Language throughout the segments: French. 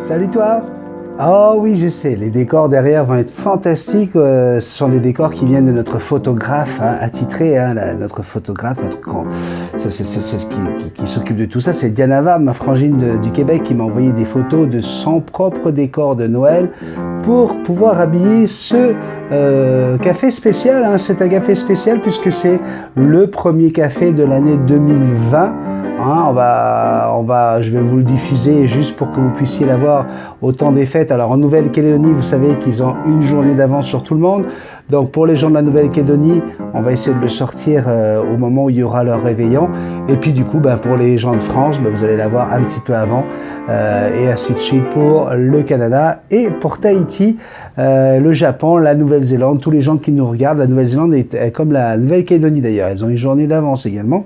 Salut toi! Oh oui, je sais, les décors derrière vont être fantastiques. Ce sont des décors qui viennent de notre photographe attitré, notre photographe, c'est qui s'occupe de tout ça. C'est Diana Varde, ma frangine du Québec, qui m'a envoyé des photos de son propre décor de Noël pour pouvoir habiller ce café spécial. C'est un café spécial puisque c'est le premier café de l'année 2020. Je vais vous le diffuser juste pour que vous puissiez l'avoir au temps des fêtes. Alors en Nouvelle-Calédonie, vous savez qu'ils ont une journée d'avance sur tout le monde. Donc pour les gens de la Nouvelle-Calédonie, on va essayer de le sortir au moment où il y aura leur réveillon. Et puis du coup, pour les gens de France, vous allez l'avoir un petit peu avant. Et ainsi de suite pour le Canada et pour Tahiti, le Japon, la Nouvelle-Zélande, tous les gens qui nous regardent. La Nouvelle-Zélande est comme la Nouvelle-Calédonie d'ailleurs. Elles ont une journée d'avance également.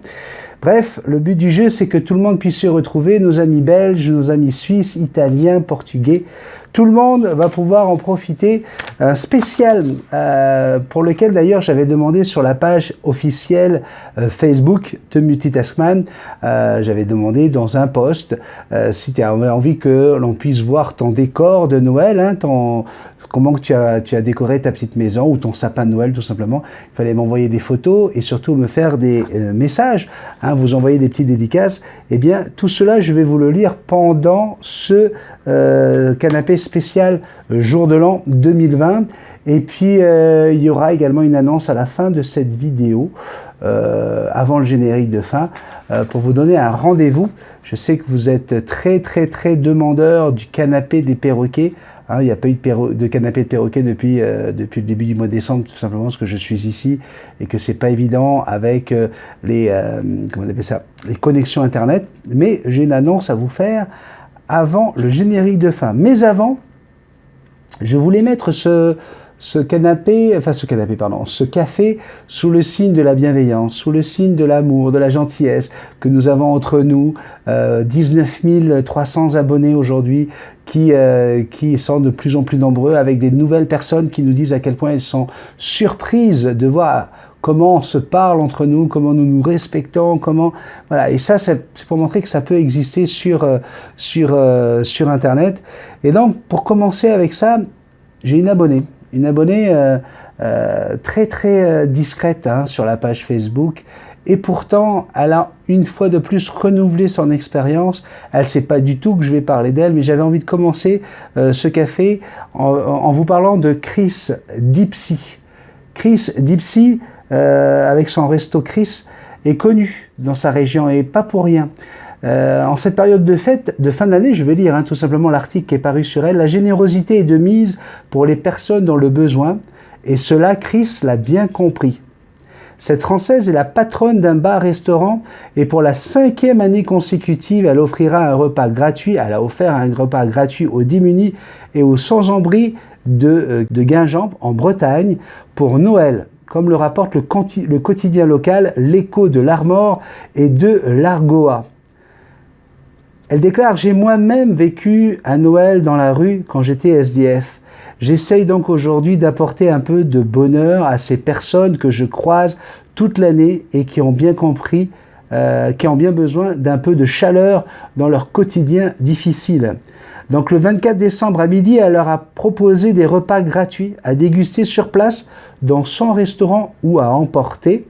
Bref, le but du jeu, c'est que tout le monde puisse se retrouver, nos amis belges, nos amis suisses, italiens, portugais. Tout le monde va pouvoir en profiter. Un spécial pour lequel d'ailleurs j'avais demandé sur la page officielle Facebook de Multitaskman, j'avais demandé dans un post si tu avais envie que l'on puisse voir ton décor de Noël, comment que tu as décoré ta petite maison ou ton sapin de Noël tout simplement. Il fallait m'envoyer des photos et surtout me faire des messages, vous envoyer des petites dédicaces. Eh bien, tout cela, je vais vous le lire pendant ce canapé spécial jour de l'an 2020. Et puis, il y aura également une annonce à la fin de cette vidéo, avant le générique de fin, pour vous donner un rendez-vous. Je sais que vous êtes très, très, très demandeurs du canapé des perroquets. Il n'y a pas eu de canapé de perroquet depuis le début du mois de décembre, tout simplement parce que je suis ici et que c'est pas évident avec les connexions internet. Mais j'ai une annonce à vous faire avant le générique de fin. Mais avant, je voulais mettre ce café sous le signe de la bienveillance, sous le signe de l'amour, de la gentillesse que nous avons entre nous. 19 300 abonnés aujourd'hui qui sont de plus en plus nombreux, avec des nouvelles personnes qui nous disent à quel point elles sont surprises de voir comment on se parle entre nous, comment nous nous respectons, voilà. Et ça, c'est pour montrer que ça peut exister sur Internet. Et donc, pour commencer avec ça, j'ai une abonnée très très discrète sur la page Facebook. Et pourtant, elle a une fois de plus renouvelé son expérience. Elle ne sait pas du tout que je vais parler d'elle, mais j'avais envie de commencer ce café en vous parlant de Chris Dipsy. Chris Dipsy, avec son resto Chris, est connu dans sa région et pas pour rien. En cette période de fête, de fin d'année, je vais lire tout simplement l'article qui est paru sur elle. La générosité est de mise pour les personnes dans le besoin, et cela, Chris l'a bien compris. Cette Française est la patronne d'un bar-restaurant et pour la 5e année consécutive, elle offrira un repas gratuit. Elle a offert un repas gratuit aux démunis et aux sans-abri de Guingamp en Bretagne pour Noël, comme le rapporte le quotidien local L'Écho de l'Armor et de l'Argoat. Elle déclare « J'ai moi-même vécu un Noël dans la rue quand j'étais SDF. J'essaye donc aujourd'hui d'apporter un peu de bonheur à ces personnes que je croise toute l'année et qui ont bien compris, qui ont bien besoin d'un peu de chaleur dans leur quotidien difficile. » Donc le 24 décembre à midi, elle leur a proposé des repas gratuits à déguster sur place dans son restaurant ou à emporter.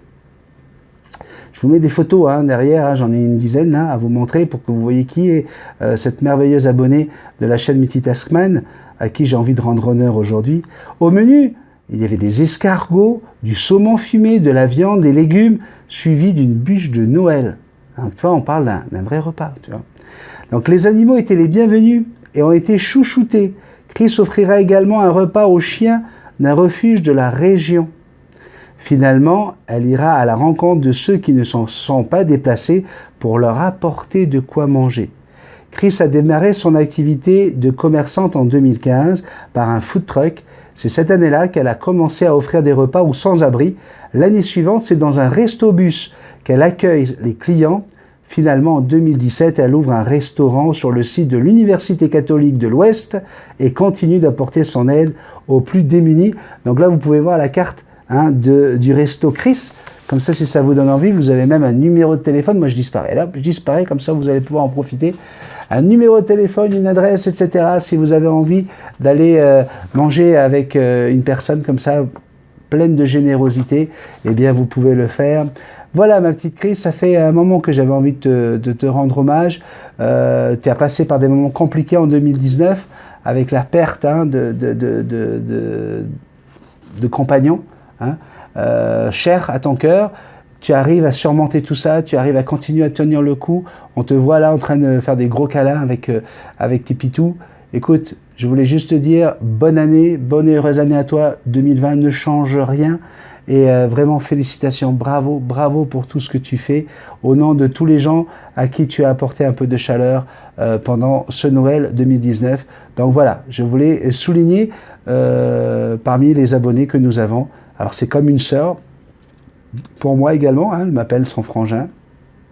Je vous mets des photos derrière, j'en ai une dizaine à vous montrer pour que vous voyez qui est cette merveilleuse abonnée de la chaîne Multitaskman, à qui j'ai envie de rendre honneur aujourd'hui. Au menu, il y avait des escargots, du saumon fumé, de la viande, des légumes, suivis d'une bûche de Noël. Donc, tu vois, on parle d'un vrai repas. Tu vois. Donc les animaux étaient les bienvenus et ont été chouchoutés. Chris offrira également un repas aux chiens d'un refuge de la région. Finalement, elle ira à la rencontre de ceux qui ne s'en sont pas déplacés pour leur apporter de quoi manger. Chris a démarré son activité de commerçante en 2015 par un food truck. C'est cette année-là qu'elle a commencé à offrir des repas aux sans-abri. L'année suivante, c'est dans un resto-bus qu'elle accueille les clients. Finalement, en 2017, elle ouvre un restaurant sur le site de l'Université catholique de l'Ouest et continue d'apporter son aide aux plus démunis. Donc là, vous pouvez voir la carte hein, du resto Chris. Comme ça, si ça vous donne envie, vous avez même un numéro de téléphone. Moi, je disparais. Là, je disparais, comme ça, vous allez pouvoir en profiter. Un numéro de téléphone, une adresse, etc. Si vous avez envie d'aller manger avec une personne comme ça, pleine de générosité, eh bien, vous pouvez le faire. Voilà, ma petite Chris, ça fait un moment que j'avais envie de te rendre hommage. Tu as passé par des moments compliqués en 2019, avec la perte hein, de compagnons, hein, chers à ton cœur. Tu arrives à surmonter tout ça, tu arrives à continuer à tenir le coup. On te voit là en train de faire des gros câlins avec tes pitous. Écoute, je voulais juste te dire bonne année, bonne et heureuse année à toi. 2020 ne change rien. Et vraiment félicitations, bravo, bravo pour tout ce que tu fais au nom de tous les gens à qui tu as apporté un peu de chaleur pendant ce Noël 2019. Donc voilà, je voulais souligner parmi les abonnés que nous avons. Alors c'est comme une sœur, pour moi également, hein, elle m'appelle son frangin.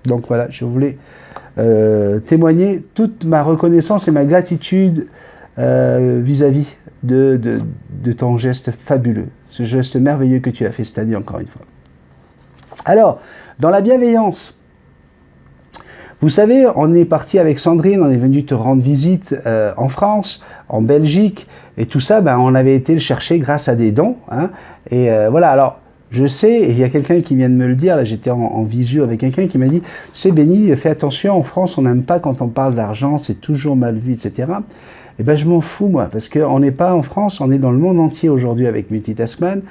Donc voilà, je voulais témoigner toute ma reconnaissance et ma gratitude vis-à-vis de ton geste fabuleux, ce geste merveilleux que tu as fait cette année encore une fois. Alors, dans la bienveillance, vous savez, on est parti avec Sandrine, on est venu te rendre visite en France, en Belgique, et tout ça, ben, on avait été le chercher grâce à des dons. Hein, et voilà, alors, je sais, et il y a quelqu'un qui vient de me le dire, là j'étais en visu avec quelqu'un qui m'a dit, tu sais Benny, fais attention, en France, on n'aime pas quand on parle d'argent, c'est toujours mal vu, etc. Eh ben je m'en fous moi, parce qu'on n'est pas en France, on est dans le monde entier aujourd'hui avec Multitaskman.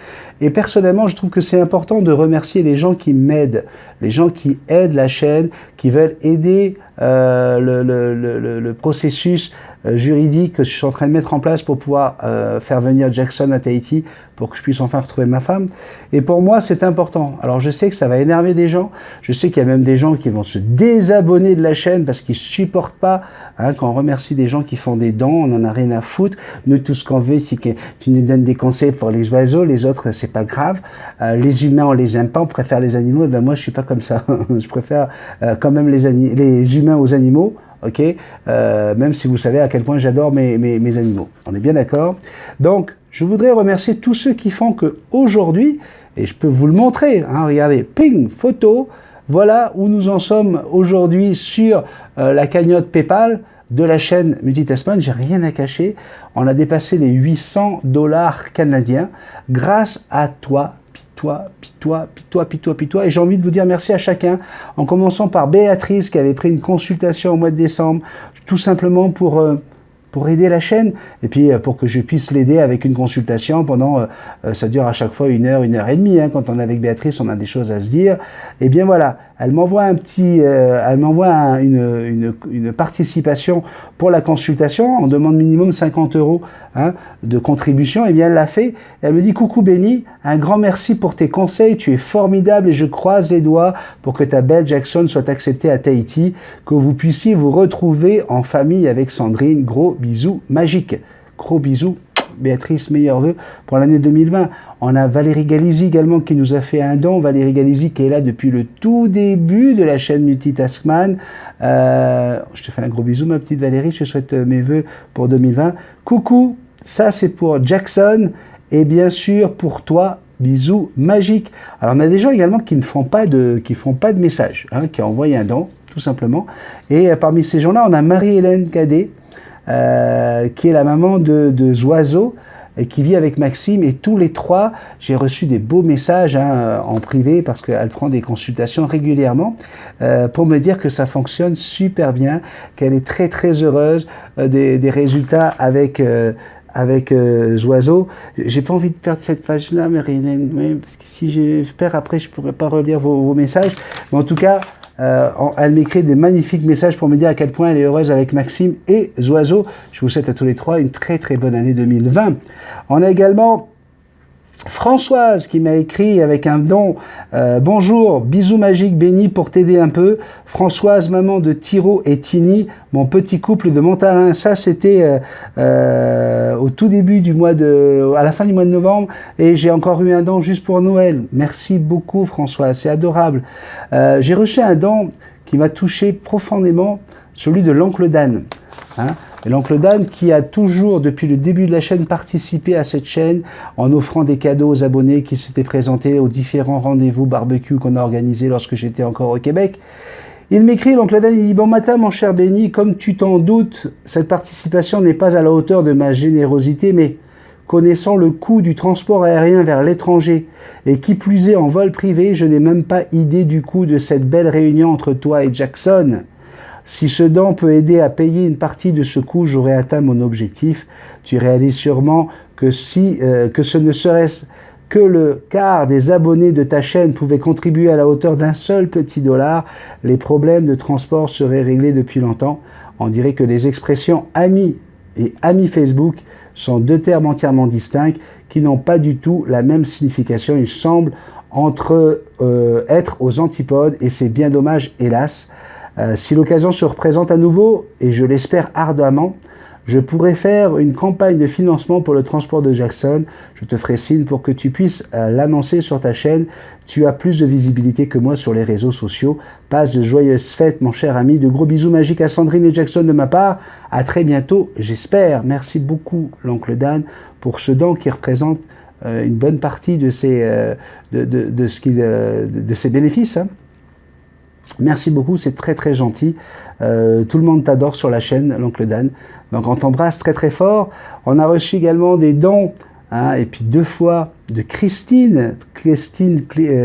Et personnellement, je trouve que c'est important de remercier les gens qui m'aident, les gens qui aident la chaîne, qui veulent aider le processus juridique que je suis en train de mettre en place pour pouvoir faire venir Jackson à Tahiti, pour que je puisse enfin retrouver ma femme. Et pour moi, c'est important. Alors je sais que ça va énerver des gens, je sais qu'il y a même des gens qui vont se désabonner de la chaîne parce qu'ils supportent pas hein, quand on remercie des gens qui font des dons, on en a rien à foutre. Nous, tout ce qu'on veut, c'est que tu nous donnes des conseils pour les oiseaux, les autres, c'est pas grave. Les humains, on les aime pas, on préfère les animaux. Et ben moi, je suis pas comme ça. Je préfère quand même les humains aux animaux. Ok, même si vous savez à quel point j'adore mes animaux. On est bien d'accord? Donc, je voudrais remercier tous ceux qui font que aujourd'hui, et je peux vous le montrer, hein, regardez, ping, photo, voilà où nous en sommes aujourd'hui sur la cagnotte PayPal de la chaîne Multitaskman. J'ai rien à cacher, on a dépassé les 800 $ canadiens grâce à toi. Pitois. Et j'ai envie de vous dire merci à chacun, en commençant par Béatrice qui avait pris une consultation au mois de décembre, tout simplement pour aider la chaîne, et puis pour que je puisse l'aider avec une consultation pendant, ça dure à chaque fois 1 heure, 1 heure et demie, hein, quand on est avec Béatrice, on a des choses à se dire, et bien voilà, elle m'envoie une participation pour la consultation, on demande minimum 50 € hein, de contribution, et bien elle l'a fait, elle me dit coucou Benny, un grand merci pour tes conseils, tu es formidable et je croise les doigts pour que ta belle Jackson soit acceptée à Tahiti, que vous puissiez vous retrouver en famille avec Sandrine, gros bisous magiques, gros bisous. Béatrice, meilleurs vœux pour l'année 2020. On a Valérie Galizi également qui nous a fait un don. Valérie Galizi qui est là depuis le tout début de la chaîne Multitaskman. Je te fais un gros bisou ma petite Valérie, je te souhaite mes vœux pour 2020. Coucou, ça c'est pour Jackson et bien sûr pour toi, bisous magiques. Alors on a des gens également qui ne font pas de message, hein, qui envoient un don tout simplement. Et parmi ces gens-là, on a Marie-Hélène Cadet, qui est la maman de Zoiseau, et qui vit avec Maxime, et tous les trois, j'ai reçu des beaux messages hein, en privé, parce qu'elle prend des consultations régulièrement, pour me dire que ça fonctionne super bien, qu'elle est très très heureuse des résultats avec Zoiseau. J'ai pas envie de perdre cette page-là, Marie-Hélène, parce que si je perds après, je pourrais pas relire vos messages, mais en tout cas, elle m'écrit des magnifiques messages pour me dire à quel point elle est heureuse avec Maxime et Zoiseau. Je vous souhaite à tous les trois une très très bonne année 2020. On a également Françoise qui m'a écrit avec un don. Bonjour, bisous magiques Benny pour t'aider un peu. Françoise, maman de Thiro et Tini, mon petit couple de Montarin. Ça c'était au tout début à la fin du mois de novembre, et j'ai encore eu un don juste pour Noël. Merci beaucoup Françoise, c'est adorable. J'ai reçu un don qui m'a touché profondément, celui de l'oncle Dan. Hein. Et l'oncle Dan qui a toujours, depuis le début de la chaîne, participé à cette chaîne en offrant des cadeaux aux abonnés qui s'étaient présentés aux différents rendez-vous barbecue qu'on a organisés lorsque j'étais encore au Québec. Il m'écrit, l'oncle Dan, il dit « Bon matin, mon cher Benny, comme tu t'en doutes, cette participation n'est pas à la hauteur de ma générosité, mais connaissant le coût du transport aérien vers l'étranger, et qui plus est en vol privé, je n'ai même pas idée du coût de cette belle réunion entre toi et Jackson. Si ce don peut aider à payer une partie de ce coût, j'aurai atteint mon objectif. Tu réalises sûrement que ce ne serait que le quart des abonnés de ta chaîne pouvaient contribuer à la hauteur d'un seul petit dollar, les problèmes de transport seraient réglés depuis longtemps. On dirait que les expressions « amis » et « amis Facebook » sont deux termes entièrement distincts qui n'ont pas du tout la même signification. Ils semblent être aux antipodes et c'est bien dommage, hélas. Si l'occasion se représente à nouveau, et je l'espère ardemment, je pourrais faire une campagne de financement pour le transport de Jackson. Je te ferai signe pour que tu puisses l'annoncer sur ta chaîne. Tu as plus de visibilité que moi sur les réseaux sociaux. Passe de joyeuses fêtes, mon cher ami. De gros bisous magiques à Sandrine et Jackson de ma part. À très bientôt, j'espère. Merci beaucoup, l'oncle Dan, pour ce don qui représente une bonne partie de ses bénéfices. Hein. Merci beaucoup, c'est très très gentil. Tout le monde t'adore sur la chaîne, l'oncle Dan. Donc on t'embrasse très très fort. On a reçu également des dons, hein, et puis 2 fois de Christine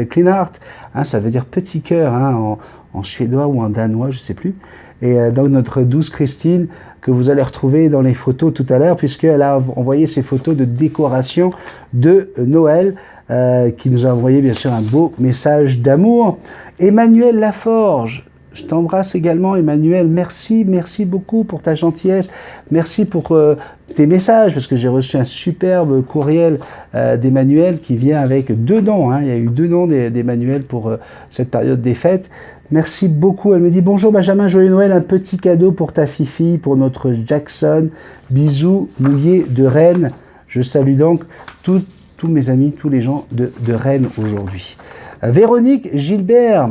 Klinart, hein, ça veut dire petit cœur, hein, en suédois ou en danois, je ne sais plus. Et donc notre douce Christine, que vous allez retrouver dans les photos tout à l'heure, puisqu'elle a envoyé ses photos de décoration de Noël, qui nous a envoyé bien sûr un beau message d'amour. Emmanuel Laforge, je t'embrasse également Emmanuel, merci beaucoup pour ta gentillesse, merci pour tes messages, parce que j'ai reçu un superbe courriel d'Emmanuel qui vient avec 2 dons, hein. Il y a eu 2 dons d'Emmanuel pour cette période des fêtes. Merci beaucoup, elle me dit « Bonjour Benjamin, joyeux Noël, un petit cadeau pour ta fifi, pour notre Jackson, bisous mouillés de Rennes ». Je salue donc tous mes amis, tous les gens de Rennes aujourd'hui. Véronique Gilbert,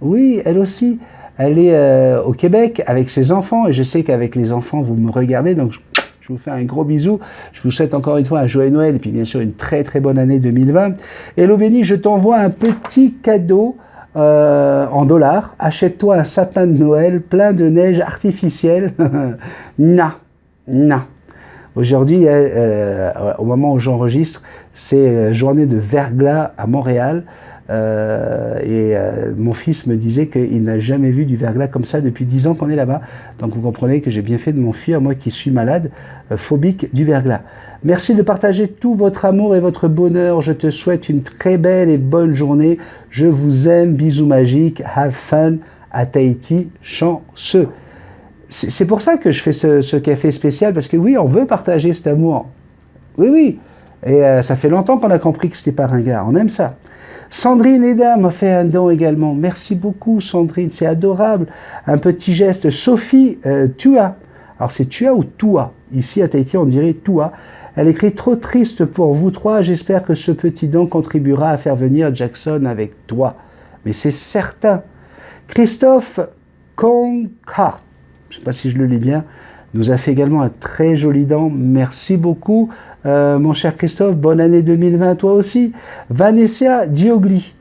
oui, elle aussi, elle est au Québec avec ses enfants, et je sais qu'avec les enfants, vous me regardez, donc je vous fais un gros bisou. Je vous souhaite encore une fois un joyeux Noël, et puis bien sûr une très très bonne année 2020. Hello Benny, je t'envoie un petit cadeau en dollars. Achète-toi un sapin de Noël plein de neige artificielle. Na. Aujourd'hui, au moment où j'enregistre, c'est journée de verglas à Montréal. Mon fils me disait qu'il n'a jamais vu du verglas comme ça depuis 10 ans qu'on est là-bas. Donc vous comprenez que j'ai bien fait de m'enfuir, moi qui suis malade, phobique du verglas. Merci de partager tout votre amour et votre bonheur. Je te souhaite une très belle et bonne journée. Je vous aime. Bisous magiques. Have fun à Tahiti. Chanceux. C'est pour ça que je fais ce café spécial, parce que oui, on veut partager cet amour. Oui. Et ça fait longtemps qu'on a compris que c'était pas ringard. On aime ça. Sandrine Eda m'a fait un don également. Merci beaucoup, Sandrine. C'est adorable. Un petit geste. Sophie Tua. Alors, c'est Tua ou Tua? Ici, à Tahiti, on dirait Tua. Elle écrit « Trop triste pour vous 3. J'espère que ce petit don contribuera à faire venir Jackson avec toi. » Mais c'est certain. Christophe Conkhart, je ne sais pas si je le lis bien, nous a fait également un très joli don. Merci beaucoup, mon cher Christophe. Bonne année 2020 toi aussi. Vanessa Diogli,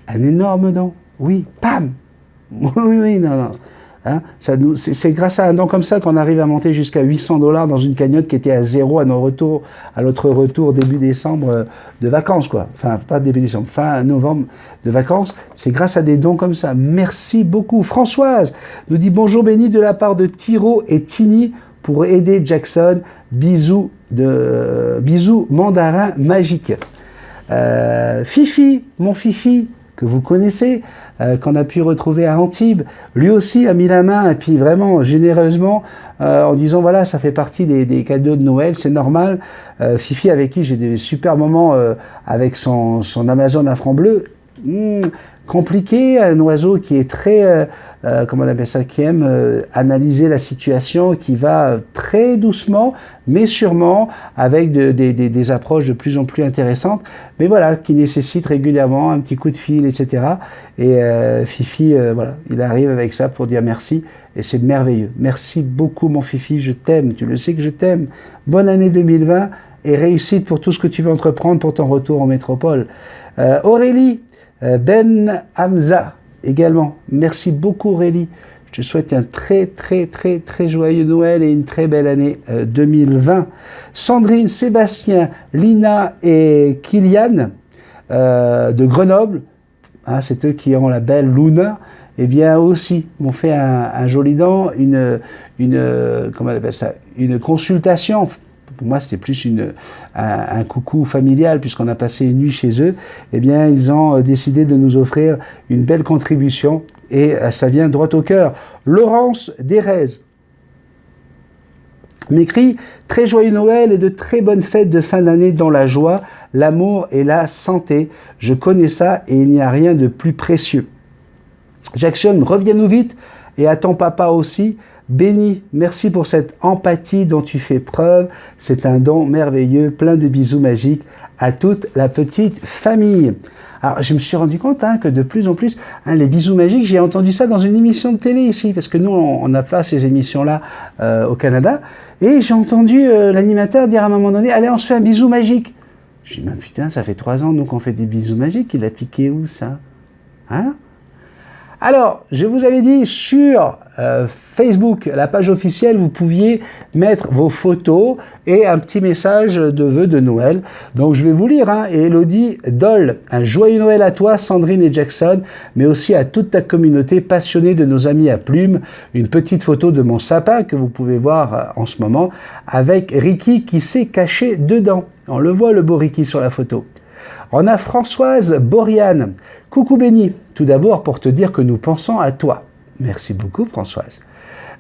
un énorme don. Oui, pam. Oui, non. Hein, c'est grâce à un don comme ça qu'on arrive à monter jusqu'à 800 $ dans une cagnotte qui était à 0 à notre retour début décembre de vacances, quoi. Enfin, pas début décembre, fin novembre de vacances. C'est grâce à des dons comme ça. Merci beaucoup. Françoise nous dit « Bonjour Benny de la part de Thiro et Tini pour aider Jackson. Bisous mandarin magique. » Fifi, mon Fifi, que vous connaissez, qu'on a pu retrouver à Antibes, lui aussi a mis la main, et puis vraiment généreusement, en disant voilà, ça fait partie des cadeaux de Noël, c'est normal. Fifi, avec qui j'ai des super moments avec son Amazon à franc bleu, compliqué, un oiseau qui est très, comment on appelle ça, qui aime analyser la situation, qui va très doucement, mais sûrement avec des approches de plus en plus intéressantes, mais voilà, qui nécessite régulièrement un petit coup de fil, etc. Et Fifi, voilà, il arrive avec ça pour dire merci, et c'est merveilleux. Merci beaucoup mon Fifi, je t'aime, tu le sais que je t'aime. Bonne année 2020 et réussite pour tout ce que tu veux entreprendre pour ton retour en métropole. Aurélie, Ben Hamza également, merci beaucoup Aurélie. Je te souhaite un très joyeux Noël et une très belle année 2020. Sandrine, Sébastien, Lina et Kylian de Grenoble, hein, c'est eux qui ont la belle Luna, eh bien aussi m'ont fait un joli dent, comment on appelle ça, une consultation. Pour moi, c'était plus un coucou familial, puisqu'on a passé une nuit chez eux. Eh bien, ils ont décidé de nous offrir une belle contribution, et ça vient droit au cœur. Laurence Derez m'écrit « Très joyeux Noël et de très bonnes fêtes de fin d'année dans la joie, l'amour et la santé. Je connais ça et il n'y a rien de plus précieux. Jackson, reviens-nous vite et à ton papa aussi. Béni, merci pour cette empathie dont tu fais preuve. C'est un don merveilleux, plein de bisous magiques à toute la petite famille. » Alors, je me suis rendu compte que de plus en plus, les bisous magiques, j'ai entendu ça dans une émission de télé ici, parce que nous, on n'a pas ces émissions-là au Canada. Et j'ai entendu l'animateur dire à un moment donné, allez, on se fait un bisou magique. J'ai dit, putain, ça fait 3 ans, nous, qu'on fait des bisous magiques. Il a piqué où, ça? Hein? Alors, je vous avais dit sur Facebook, la page officielle, vous pouviez mettre vos photos et un petit message de vœux de Noël. Donc, je vais vous lire. Et Elodie Doll, un joyeux Noël à toi, Sandrine et Jackson, mais aussi à toute ta communauté passionnée de nos amis à plumes. Une petite photo de mon sapin que vous pouvez voir en ce moment, avec Ricky qui s'est caché dedans. On le voit, le beau Ricky, sur la photo. On a Françoise Boriane. Coucou Béni, tout d'abord pour te dire que nous pensons à toi. Merci beaucoup Françoise.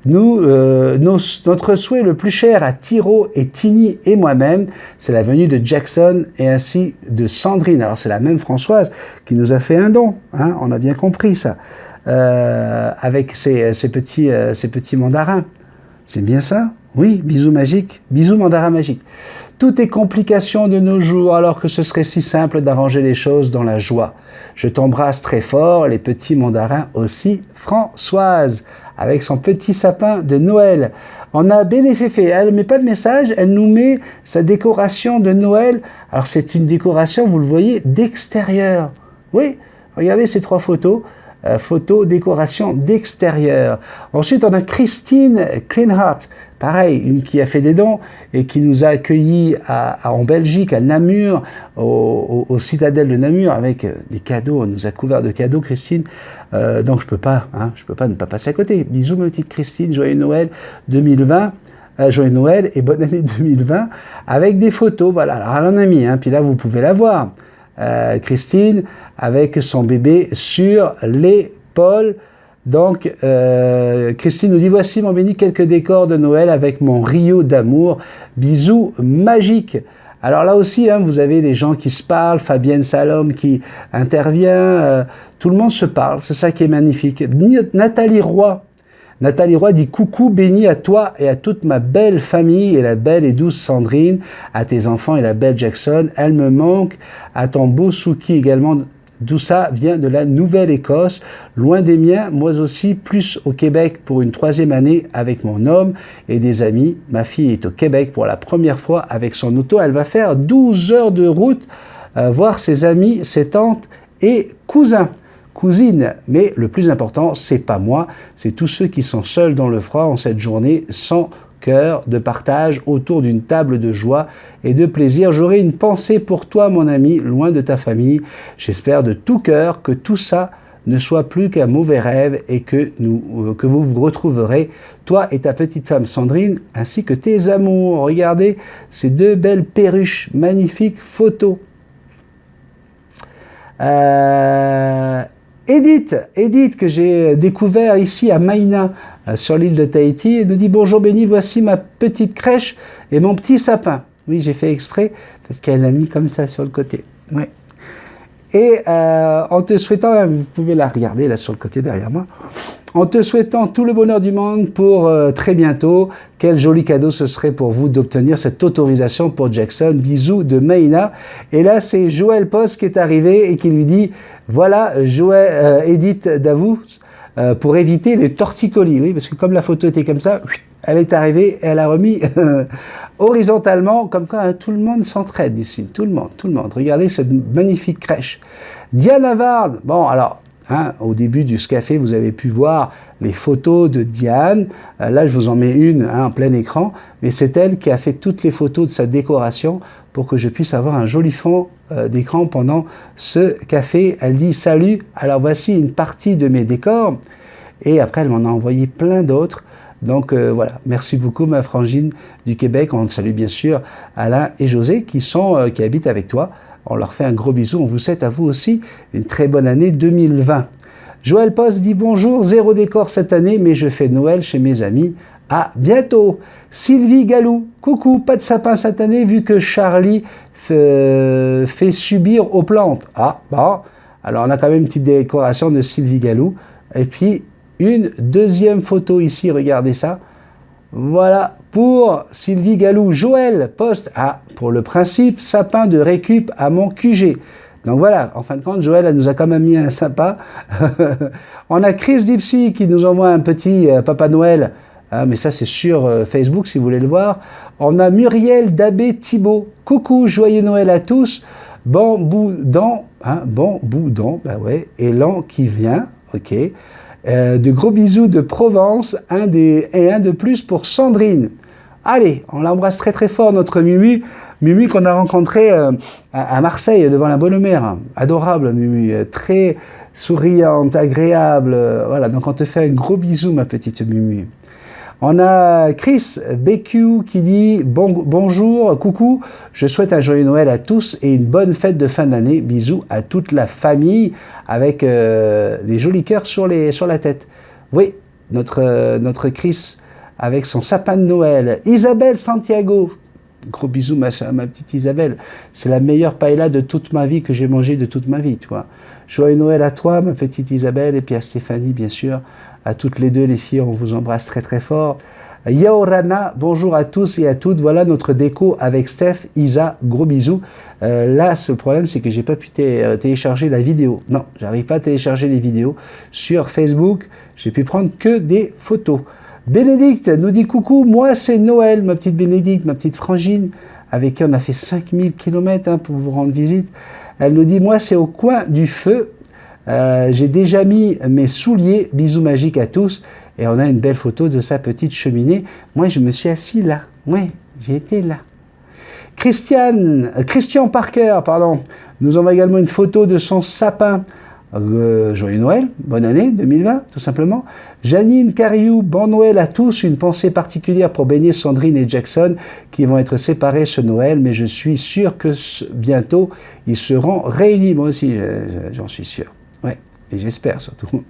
Notre souhait le plus cher à Thiro et Tini et moi-même, c'est la venue de Jackson et ainsi de Sandrine. Alors c'est la même Françoise qui nous a fait un don, on a bien compris ça, avec ces petits mandarins. C'est bien ça? Oui, bisous magiques, bisous mandarins magiques. Tout est complication de nos jours, alors que ce serait si simple d'arranger les choses dans la joie. Je t'embrasse très fort, les petits mandarins aussi. Françoise, avec son petit sapin de Noël. On a Bénéféfé, elle ne met pas de message, elle nous met sa décoration de Noël. Alors c'est une décoration, vous le voyez, d'extérieur. Oui, regardez ces 3 photos. Photo, décoration d'extérieur. Ensuite, on a Christine Cleanheart, pareil, une qui a fait des dons et qui nous a accueillis en Belgique, à Namur, au Citadelle de Namur, avec des cadeaux. Elle nous a couvert de cadeaux, Christine. Donc, je peux pas ne pas passer à côté. Bisous, ma petite Christine, joyeux Noël 2020. Joyeux Noël et bonne année 2020, avec des photos. Voilà, alors elle en a mis, puis là, vous pouvez la voir. Christine avec son bébé sur l'épaule. Donc, Christine nous dit, voici mon béni, quelques décors de Noël avec mon Rio d'amour. Bisous magiques. Alors là aussi, vous avez des gens qui se parlent, Fabienne Salom qui intervient, tout le monde se parle, c'est ça qui est magnifique. Nathalie Roy dit coucou béni à toi et à toute ma belle famille et la belle et douce Sandrine, à tes enfants et la belle Jackson. Elle me manque, à ton beau Souki également. D'où ça vient de la Nouvelle-Écosse, loin des miens, moi aussi, plus au Québec pour une 3e année avec mon homme et des amis. Ma fille est au Québec pour la première fois avec son auto. Elle va faire 12 heures de route, voir ses amis, ses tantes et cousines. Mais le plus important, c'est pas moi, c'est tous ceux qui sont seuls dans le froid en cette journée sans cœur de partage autour d'une table de joie et de plaisir. J'aurai une pensée pour toi, mon ami, loin de ta famille. J'espère de tout cœur que tout ça ne soit plus qu'un mauvais rêve et que vous vous retrouverez, toi et ta petite femme Sandrine, ainsi que tes amours. Regardez ces 2 belles perruches, magnifiques photos. Edith, que j'ai découvert ici à Maïna, sur l'île de Tahiti, et nous dit « Bonjour Béni, voici ma petite crèche et mon petit sapin. » Oui, j'ai fait exprès, parce qu'elle l'a mis comme ça sur le côté. Oui. Et en te souhaitant, vous pouvez la regarder là sur le côté derrière moi, en te souhaitant tout le bonheur du monde pour très bientôt. Quel joli cadeau ce serait pour vous d'obtenir cette autorisation pour Jackson. Bisous de Maïna. Et là, c'est Joël Post qui est arrivé et qui lui dit « Voilà, Edith Davou, pour éviter les torticolis. Oui, parce que comme la photo était comme ça, elle est arrivée et elle a remis horizontalement, comme quoi hein, tout le monde s'entraide ici, tout le monde. Regardez cette magnifique crèche. Diane Havard, bon alors, hein, au début du café, vous avez pu voir les photos de Diane. Là, je vous en mets une hein, en plein écran, mais c'est elle qui a fait toutes les photos de sa décoration pour que je puisse avoir un joli fond d'écran pendant ce café. Elle dit « Salut, alors voici une partie de mes décors ». Et après, elle m'en a envoyé plein d'autres. Donc voilà, merci beaucoup ma frangine du Québec. On salue bien sûr Alain et José qui habitent avec toi. On leur fait un gros bisou. On vous souhaite à vous aussi une très bonne année 2020. Joël Post dit bonjour, 0 décor cette année, mais je fais Noël chez mes amis. À bientôt. Sylvie Galou, coucou, pas de sapin cette année vu que Charlie fait subir aux plantes. Ah, bon, alors on a quand même une petite décoration de Sylvie Galou. Et puis une deuxième photo ici, regardez ça. Voilà, pour Sylvie Galou, Joël Post, ah, pour le principe, sapin de récup à mon QG. Donc voilà, en fin de compte, Joël, elle nous a quand même mis un sympa. On a Chris Dipsy qui nous envoie un petit Papa Noël. Ah, mais ça, c'est sur Facebook, si vous voulez le voir. On a Muriel Dabé Thibault. Coucou, joyeux Noël à tous. Bon boudin, hein, bon boudin, bah ouais, et l'an qui vient, ok. De gros bisous de Provence, un de plus pour Sandrine. Allez, on l'embrasse très très fort, notre Mumu. Mumu qu'on a rencontré à Marseille, devant la Bonne Mère. Adorable, Mumu, très souriante, agréable. Voilà, donc on te fait un gros bisou, ma petite Mumu. On a Chris BQ qui dit bonjour, coucou, je souhaite un joyeux Noël à tous et une bonne fête de fin d'année. Bisous à toute la famille avec des jolis cœurs sur la tête. Oui, notre Chris avec son sapin de Noël. Isabelle Santiago, gros bisous ma petite Isabelle. C'est la meilleure paella de toute ma vie que j'ai mangée de toute ma vie, tu vois. Joyeux Noël à toi, ma petite Isabelle, et puis à Stéphanie, bien sûr. À toutes les deux, les filles, on vous embrasse très très fort. Yaorana, bonjour à tous et à toutes. Voilà notre déco avec Steph, Isa, gros bisous. Là, ce problème, c'est que j'ai pas pu télécharger la vidéo. Non, j'arrive pas à télécharger les vidéos. Sur Facebook, j'ai pu prendre que des photos. Bénédicte nous dit coucou, moi c'est Noël, ma petite Bénédicte, ma petite frangine, avec qui on a fait 5000 km hein, pour vous rendre visite. Elle nous dit, moi c'est au coin du feu. J'ai déjà mis mes souliers, bisous magiques à tous, et on a une belle photo de sa petite cheminée. Moi, je me suis assis là. Oui, j'ai été là. Christian Parker, pardon, nous envoie également une photo de son sapin. Joyeux Noël, bonne année 2020, tout simplement. Janine Cariou, bon Noël à tous. Une pensée particulière pour bénir Sandrine et Jackson qui vont être séparés ce Noël, mais je suis sûr que bientôt ils seront réunis. Moi aussi, j'en suis sûr. Ouais, et j'espère surtout.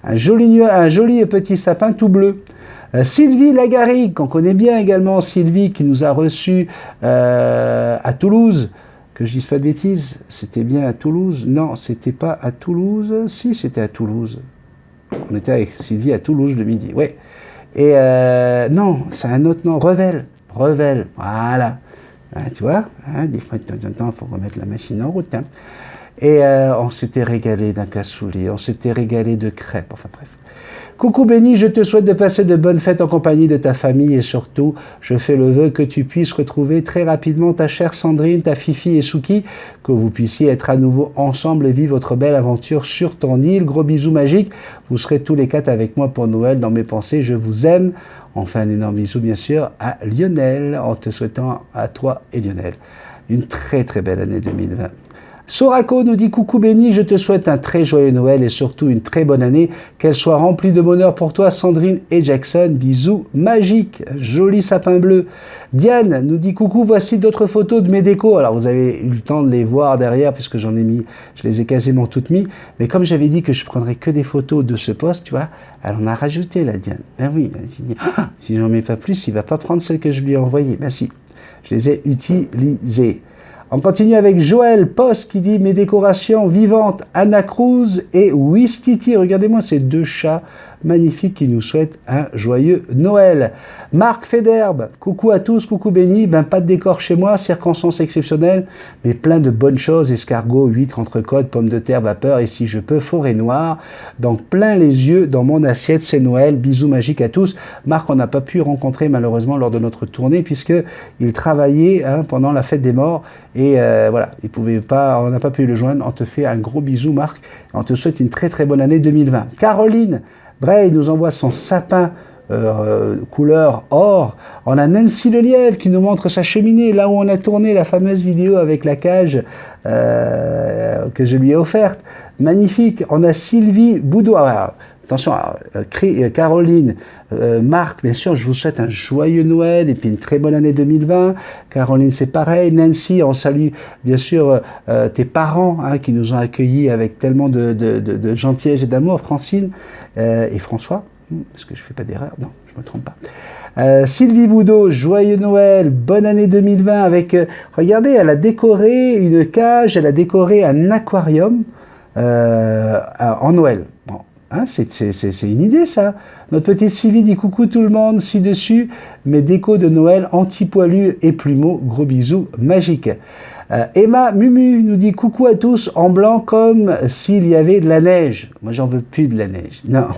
Un joli petit sapin tout bleu. Sylvie Lagarrigue, qu'on connaît bien également, Sylvie qui nous a reçus à Toulouse. Que je dise pas de bêtises, c'était bien à Toulouse? Non, c'était pas à Toulouse. Si, c'était à Toulouse. On était avec Sylvie à Toulouse le midi, ouais. Et non, c'est un autre nom, Revel, voilà. Hein, tu vois, hein, des fois de temps en temps, il faut remettre la machine en route. Hein. Et on s'était régalé d'un cassoulet, on s'était régalé de crêpes, enfin bref. Coucou Béni, je te souhaite de passer de bonnes fêtes en compagnie de ta famille et surtout, je fais le vœu que tu puisses retrouver très rapidement ta chère Sandrine, ta Fifi et Souki, que vous puissiez être à nouveau ensemble et vivre votre belle aventure sur ton île. Gros bisous magiques, vous serez tous les 4 avec moi pour Noël dans mes pensées, je vous aime. Enfin un énorme bisou bien sûr à Lionel, en te souhaitant à toi et Lionel une très très belle année 2020. Sorako nous dit coucou Béni, je te souhaite un très joyeux Noël et surtout une très bonne année, qu'elle soit remplie de bonheur pour toi Sandrine et Jackson, bisous magiques, joli sapin bleu. Diane nous dit coucou, voici d'autres photos de mes décos, alors vous avez eu le temps de les voir derrière puisque je les ai quasiment toutes mis, mais comme j'avais dit que je prendrais que des photos de ce poste, tu vois, elle en a rajouté la Diane, ben oui, elle dit, ah, si j'en mets pas plus, il va pas prendre celles que je lui ai envoyées, ben si, je les ai utilisées. On continue avec Joël Post qui dit « Mes décorations vivantes, Anna Cruz et Wistiti ». Regardez-moi ces deux chats magnifique qui nous souhaite un joyeux Noël. Marc Federbe, coucou à tous, coucou Béni, ben pas de décor chez moi, circonstances exceptionnelles, mais plein de bonnes choses, escargots, huîtres, entrecôtes, pommes de terre, vapeur, et si je peux, forêt noire, donc plein les yeux dans mon assiette, c'est Noël, bisous magiques à tous. Marc, on n'a pas pu rencontrer malheureusement lors de notre tournée, puisque il travaillait pendant la fête des morts, et voilà, il pouvait pas, on n'a pas pu le joindre. On te fait un gros bisou Marc, on te souhaite une très très bonne année 2020. Caroline Bray nous envoie son sapin couleur or. On a Nancy Lelièvre qui nous montre sa cheminée, là où on a tourné la fameuse vidéo avec la cage que je lui ai offerte. Magnifique. On a Sylvie Boudoir. Attention, Caroline, Marc, bien sûr, je vous souhaite un joyeux Noël et puis une très bonne année 2020. Caroline, c'est pareil. Nancy, on salue bien sûr tes parents qui nous ont accueillis avec tellement de gentillesse et d'amour. Francine et François. Est-ce que je ne fais pas d'erreur? Non, je ne me trompe pas. Sylvie Boudot, joyeux Noël, bonne année 2020 avec, regardez, elle a décoré une cage, elle a décoré un aquarium en Noël. Bon, hein, c'est une idée ça. Notre petite Sylvie dit coucou tout le monde, ci-dessus, mes décos de Noël anti-poilu et plumeau, gros bisous magiques. Emma Mumu nous dit coucou à tous en blanc comme s'il y avait de la neige. Moi j'en veux plus de la neige, non.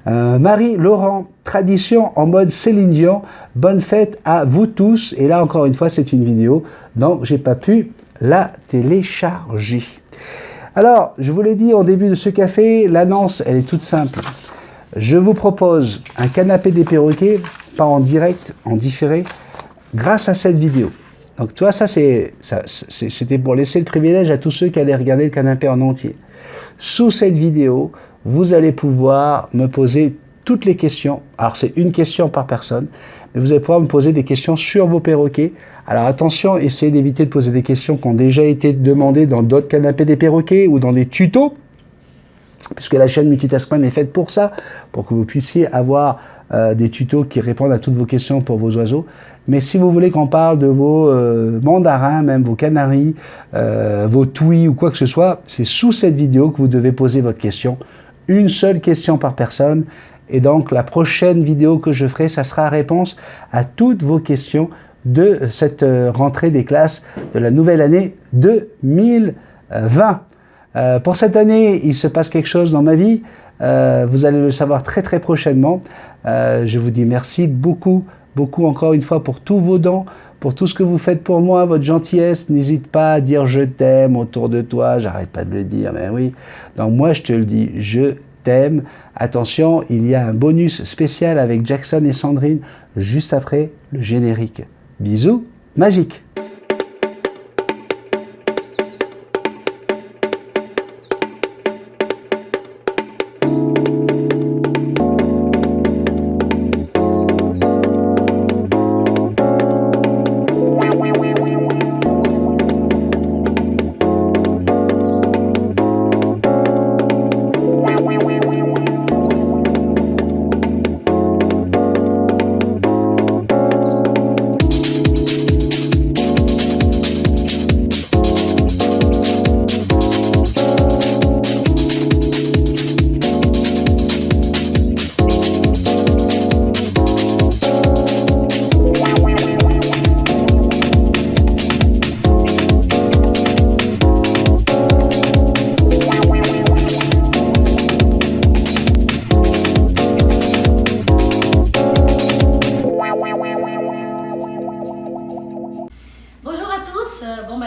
Marie Laurent, tradition en mode Céline Dion, bonne fête à vous tous. Et là encore une fois c'est une vidéo, donc j'ai pas pu la télécharger. Alors je vous l'ai dit au début de ce café, l'annonce elle est toute simple. Je vous propose un canapé des perroquets, pas en direct, en différé, grâce à cette vidéo. Donc tu vois, c'était pour laisser le privilège à tous ceux qui allaient regarder le canapé en entier. Sous cette vidéo, vous allez pouvoir me poser toutes les questions. Alors c'est une question par personne, mais vous allez pouvoir me poser des questions sur vos perroquets. Alors attention, essayez d'éviter de poser des questions qui ont déjà été demandées dans d'autres canapés des perroquets ou dans des tutos, puisque la chaîne Multitaskman est faite pour ça, pour que vous puissiez avoir des tutos qui répondent à toutes vos questions pour vos oiseaux. Mais si vous voulez qu'on parle de vos mandarins, même vos canaris, vos touis ou quoi que ce soit, c'est sous cette vidéo que vous devez poser votre question. Une seule question par personne. Et donc la prochaine vidéo que je ferai, ça sera réponse à toutes vos questions de cette rentrée des classes de la nouvelle année 2020. Pour cette année, il se passe quelque chose dans ma vie. Vous allez le savoir très très prochainement. Je vous dis merci beaucoup encore une fois pour tous vos dons, pour tout ce que vous faites pour moi, votre gentillesse. N'hésite pas à dire je t'aime autour de toi, j'arrête pas de le dire, mais oui. Donc moi je te le dis, je t'aime. Attention, il y a un bonus spécial avec Jackson et Sandrine juste après le générique. Bisous magiques.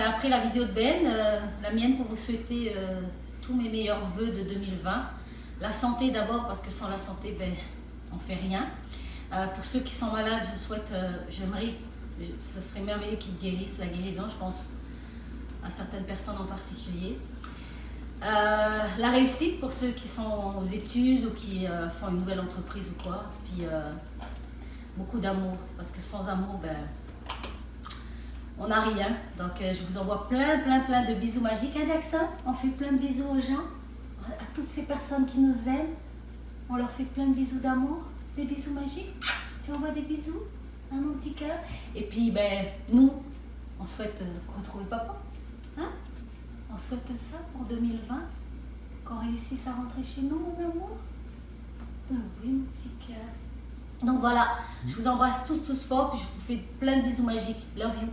Après la vidéo de Ben, la mienne pour vous souhaiter tous mes meilleurs vœux de 2020. La santé d'abord, parce que sans la santé, ben, on ne fait rien. Pour ceux qui sont malades, je souhaite, j'aimerais, ce serait merveilleux qu'ils guérissent, la guérison, je pense à certaines personnes en particulier. La réussite pour ceux qui sont aux études ou qui font une nouvelle entreprise ou quoi. Puis beaucoup d'amour, parce que sans amour, ben, on n'a rien. Donc je vous envoie plein de bisous magiques. Hein, Jackson? On fait plein de bisous aux gens, à toutes ces personnes qui nous aiment. On leur fait plein de bisous d'amour, des bisous magiques. Tu envoies des bisous, hein, mon petit cœur? Et puis, ben, nous, on souhaite retrouver papa. Hein? On souhaite ça pour 2020, qu'on réussisse à rentrer chez nous, mon amour. Ben Donc voilà, je vous embrasse tous fort, puis je vous fais plein de bisous magiques. Love you.